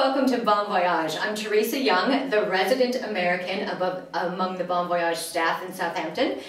welcome to Bon Voyage. I'm Teresa Young, the resident American among the Bon Voyage staff in Southampton.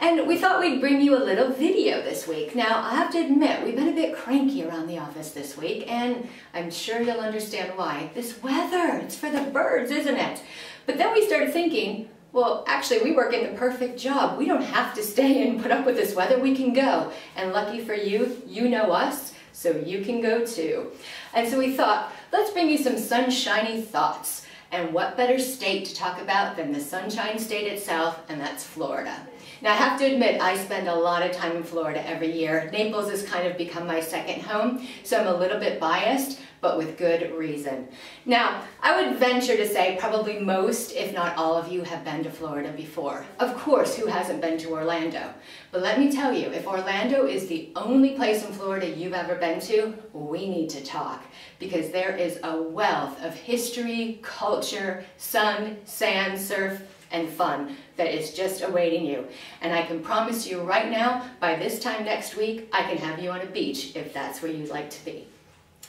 And we thought we'd bring you a little video this week. Now, I have to admit, we've been a bit cranky around the office this week, and I'm sure you'll understand why. This weather, it's for the birds, isn't it? But then we started thinking, well, actually, we work in the perfect job. We don't have to stay and put up with this weather. We can go. And lucky for you, you know us, so you can go too. And so we thought, let's bring you some sunshiny thoughts. And what better state to talk about than the Sunshine State itself, and that's Florida. Now I have to admit, I spend a lot of time in Florida every year. Naples has kind of become my second home, so I'm a little bit biased, but with good reason. Now, I would venture to say probably most, if not all of you, have been to Florida before. Of course, who hasn't been to Orlando? But let me tell you, if Orlando is the only place in Florida you've ever been to, we need to talk, because there is a wealth of history, culture, sun, sand, surf, and fun that is just awaiting you. And I can promise you right now, by this time next week, I can have you on a beach if that's where you'd like to be.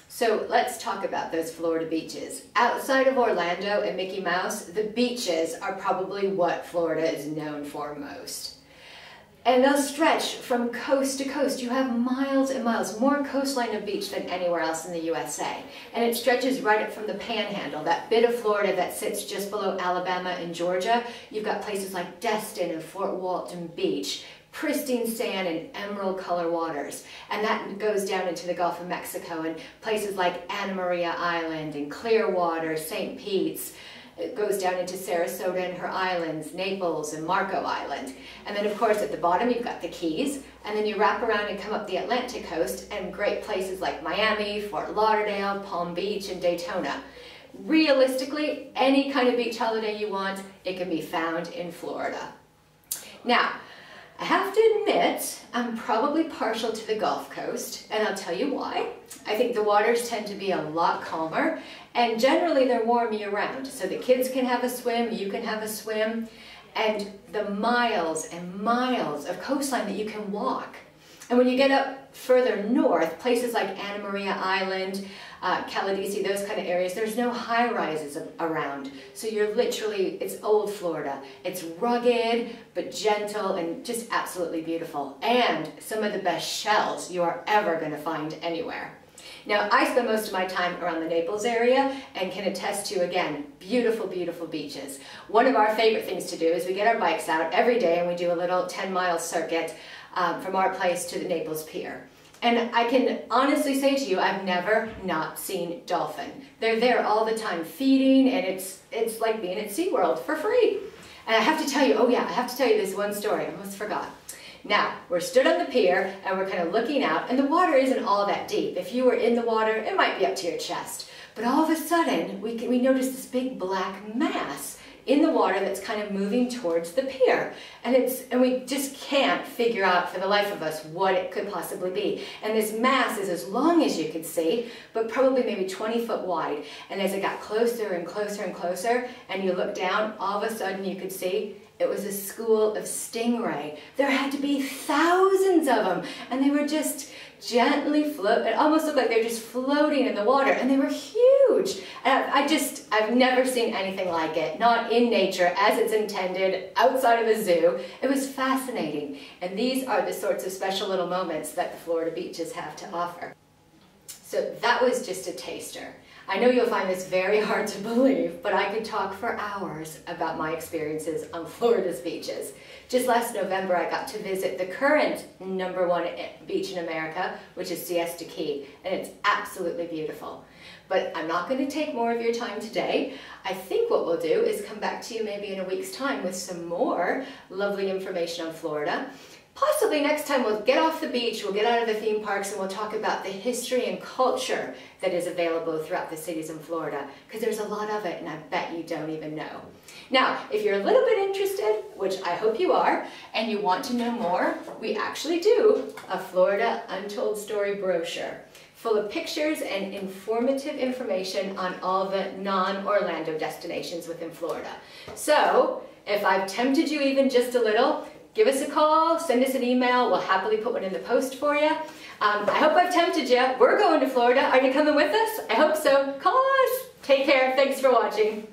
So let's talk about those Florida beaches. Outside of Orlando and Mickey Mouse, the beaches are probably what Florida is known for most. And they'll stretch from coast to coast. You have miles and miles, more coastline of beach than anywhere else in the USA. And it stretches right up from the Panhandle, that bit of Florida that sits just below Alabama and Georgia. You've got places like Destin and Fort Walton Beach, pristine sand and emerald color waters. And that goes down into the Gulf of Mexico and places like Anna Maria Island and Clearwater, St. Pete's. It goes down into Sarasota and her islands, Naples and Marco Island. And then of course at the bottom you've got the Keys, and then you wrap around and come up the Atlantic coast and great places like Miami, Fort Lauderdale, Palm Beach, and Daytona. Realistically, any kind of beach holiday you want, it can be found in Florida. Now, I have to admit, I'm probably partial to the Gulf Coast, and I'll tell you why. I think the waters tend to be a lot calmer, and generally they're warm year-round, so the kids can have a swim, you can have a swim, and the miles and miles of coastline that you can walk. And when you get up further north, places like Anna Maria Island, Caladesi, those kind of areas, there's no high-rises around. So you're literally, it's old Florida. It's rugged, but gentle, and just absolutely beautiful. And some of the best shells you are ever going to find anywhere. Now, I spend most of my time around the Naples area and can attest to, again, beautiful, beautiful beaches. One of our favorite things to do is we get our bikes out every day and we do a little 10-mile circuit from our place to the Naples Pier. And I can honestly say to you, I've never not seen dolphin. They're there all the time feeding, and it's like being at SeaWorld for free. And I have to tell you, oh yeah, I have to tell you this one story, I almost forgot. Now, we're stood on the pier and we're kind of looking out, and the water isn't all that deep. If you were in the water, it might be up to your chest. But all of a sudden, we noticed this big black mass in the water that's kind of moving towards the pier. And we just can't figure out for the life of us what it could possibly be. And this mass is as long as you could see, but probably maybe 20 foot wide. And as it got closer and closer and closer, and you look down, all of a sudden you could see it was a school of stingray. There had to be thousands of them, and they were just gently float. It almost looked like they were just floating in the water, and they were huge. And I've never seen anything like it, not in nature as it's intended, outside of a zoo. It was fascinating, and these are the sorts of special little moments that the Florida beaches have to offer. So that was just a taster. I know you'll find this very hard to believe, but I could talk for hours about my experiences on Florida's beaches. Just last November, I got to visit the current #1 beach in America, which is Siesta Key, and it's absolutely beautiful. But I'm not going to take more of your time today. I think what we'll do is come back to you maybe in a week's time with some more lovely information on Florida. Possibly next time we'll get off the beach, we'll get out of the theme parks, and we'll talk about the history and culture that is available throughout the cities in Florida, because there's a lot of it and I bet you don't even know. Now, if you're a little bit interested, which I hope you are, and you want to know more, we actually do a Florida Untold Story brochure full of pictures and informative information on all the non-Orlando destinations within Florida. So, if I've tempted you even just a little, give us a call, send us an email, we'll happily put one in the post for you. I hope I've tempted you. We're going to Florida. Are you coming with us? I hope so. Call us. Take care. Thanks for watching.